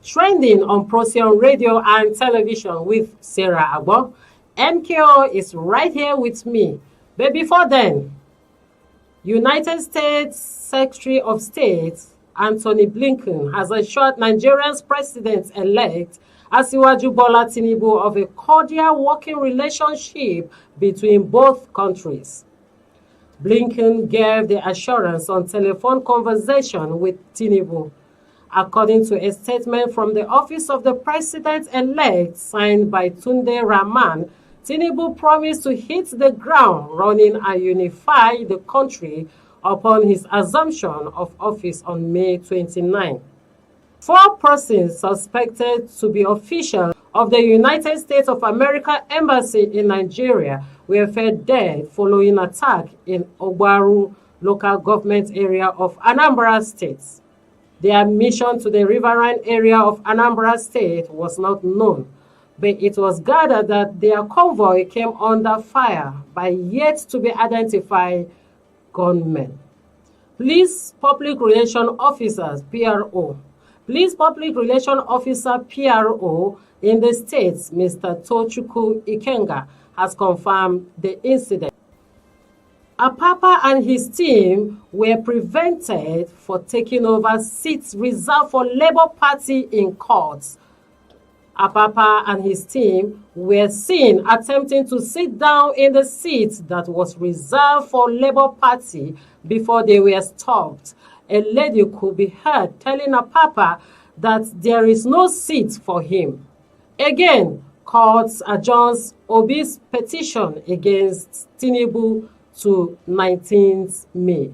trending on Procyon radio and television with Sarah Agbo. MKO is right here with me. But before then, United States Secretary of State Anthony Blinken has assured Nigeria's president-elect Asiwaju Bola Tinubu of a cordial working relationship between both countries. Blinken gave the assurance on telephone conversation with Tinubu. According to a statement from the office of the president-elect signed by Tunde Rahman, Tinubu promised to hit the ground running and unify the country upon his assumption of office on May 29. 4 persons suspected to be officials of the United States of America Embassy in Nigeria were found dead following attack in Ogbaru local government area of Anambra State. Their mission to the riverine area of Anambra State was not known, but it was gathered that their convoy came under fire by yet-to-be-identified gunmen. Police Public Relations Officers, PRO. Police Public Relations Officer, PRO, in the States, Mr. Tochukwu Ikenga, has confirmed the incident. Apapa and his team were prevented for taking over seats reserved for Labour Party in courts. Apapa and his team were seen attempting to sit down in the seat that was reserved for Labour Party before they were stopped. A lady could be heard telling Apapa that there is no seat for him. Again, courts adjourns Obi's petition against Tinubu to 19th May.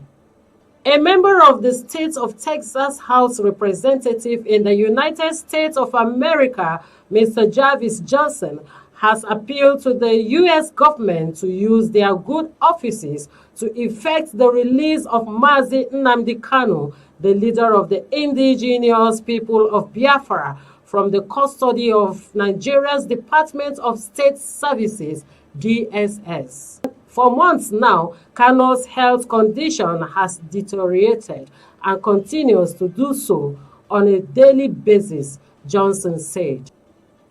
A member of the state of Texas House Representative in the United States of America, Mr. Jarvis Johnson, has appealed to the U.S. government to use their good offices to effect the release of Mazi Nnamdi Kanu, the leader of the indigenous people of Biafra, from the custody of Nigeria's Department of State Services, DSS. For months now, Kanu's health condition has deteriorated and continues to do so on a daily basis, Johnson said.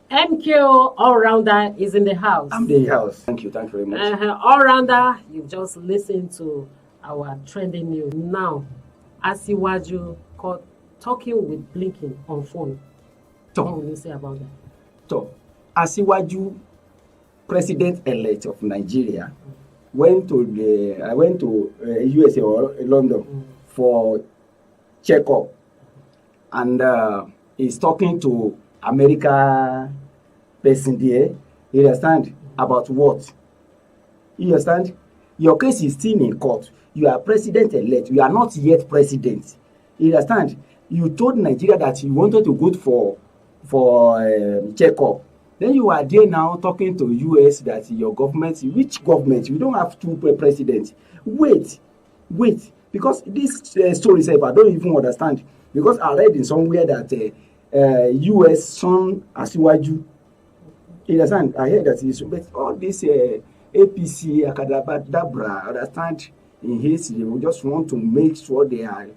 MKO All-Rounder is in the house. I'm in the house. Thank you very much. All-Rounder, you've just listened to our trending news. Now, Asiwaju caught talking with Blinken on phone. What will you say about that? So, Asiwaju, president-elect of Nigeria, went to USA or London for checkup, and he's talking to America person there. You understand about what? You understand? Your case is still in court. You are president-elect. You are not yet president. You understand? You told Nigeria that you wanted to go for checkup. Then you are there now talking to US that your government, which government? We don't have 2 presidents. Wait, because this story itself, I don't even understand. Because I read in somewhere that US son Asiwaju, you understand? I heard that but all this APC, Akadabra, understand? In his, they will just want to make sure they are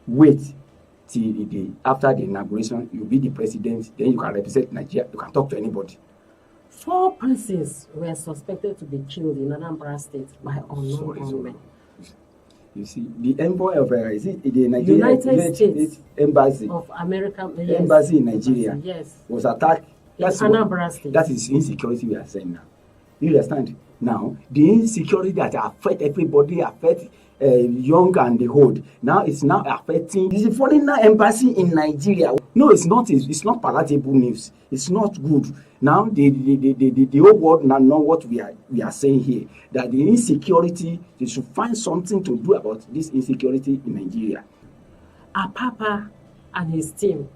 wait till after the inauguration, you be the president, then you can represent Nigeria, you can talk to anybody. 4 persons were suspected to be killed in Anambra State by unknown gunmen. You see, the envoy of is it the Nigeria United States Embassy of America, yes, Embassy in Nigeria, yes, was attacked. That's Anambra State. That is insecurity we are saying now. You understand? Now, the insecurity that affect everybody, affect young and the old. Now it's now affecting the foreigner embassy in Nigeria. No, it's not. It's not palatable news. It's not good. Now the whole world now know what we are saying here. That the insecurity, they should find something to do about this insecurity in Nigeria. Apapa and his team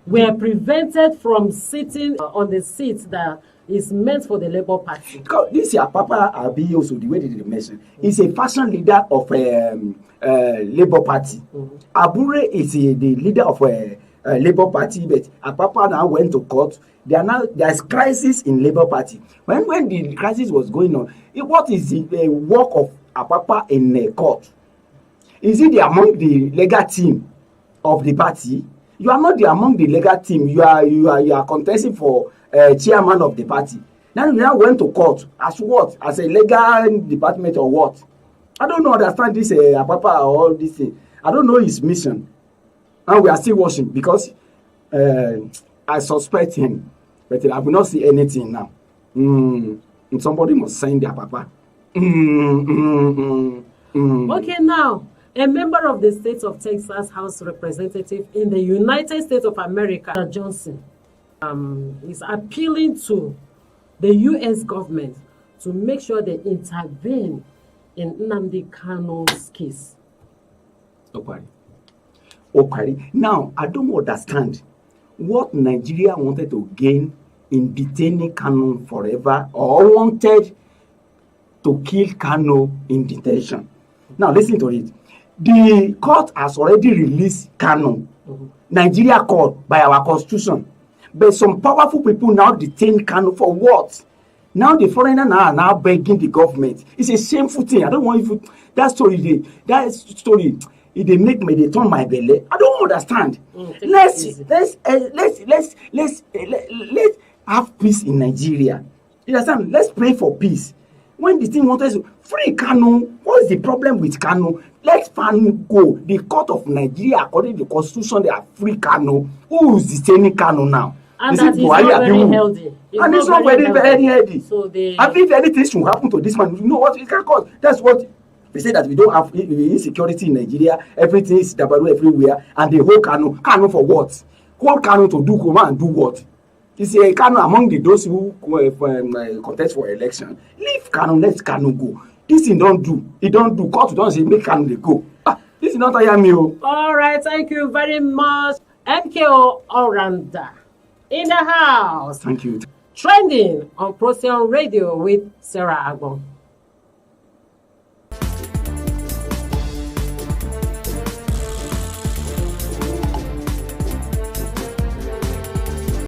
were prevented from sitting on the seat that is meant for the Labour Party. Because this Apapa Abi also, the way they mention, is a fashion leader of Labour Party. Abure is the leader of Labour Party, but Apapa now went to court. There's crisis in Labour Party. When the crisis was going on, what is the work of Apapa in court? Is it among the legal team of the party? You are not among the legal team. You are contesting for chairman of the party. Now you now went to court as what? As a legal department or what? I don't understand this Apapa or all this thing. I don't know his mission. And we are still watching because I suspect him, but I will not see anything now. And somebody must sign the Apapa. Okay, now, a member of the state of Texas House Representative in the United States of America, Johnson, is appealing to the U.S. government to make sure they intervene in Nnamdi Kanu's case. Okay. Now, I don't understand what Nigeria wanted to gain in detaining Kanu forever or wanted to kill Kanu in detention. Now, listen to it. The court has already released Kanu, Nigeria court, by our constitution. But some powerful people now detain Kanu for what? Now the foreigners are now begging the government. It's a shameful thing. I don't want you to, that story, it they make me, they turn my belly. I don't understand. Let's have peace in Nigeria. You understand? Let's pray for peace. When the thing wanted to free Kanu, what is the problem with Kanu? Let Kanu go. The court of Nigeria, according to the constitution, they are free Kanu. Who is detaining Kanu now? And that is not very healthy. And it's not very healthy. So and if anything should happen to this man, you know what it can cause. That's what they say, that we don't have insecurity in Nigeria. Everything is dabaru everywhere. And the whole Kanu for what? Whole Kanu to do come and do what? You see, Kanu among those who contest for election. Leave Kanu, let Kanu go. This thing don't do. It don't do. Court don't say make Kanu they go. This is not Ayami. All right, thank you very much. MKO Oranda in the house. Thank you. Trending on Procyon Radio with Sarah Agbon.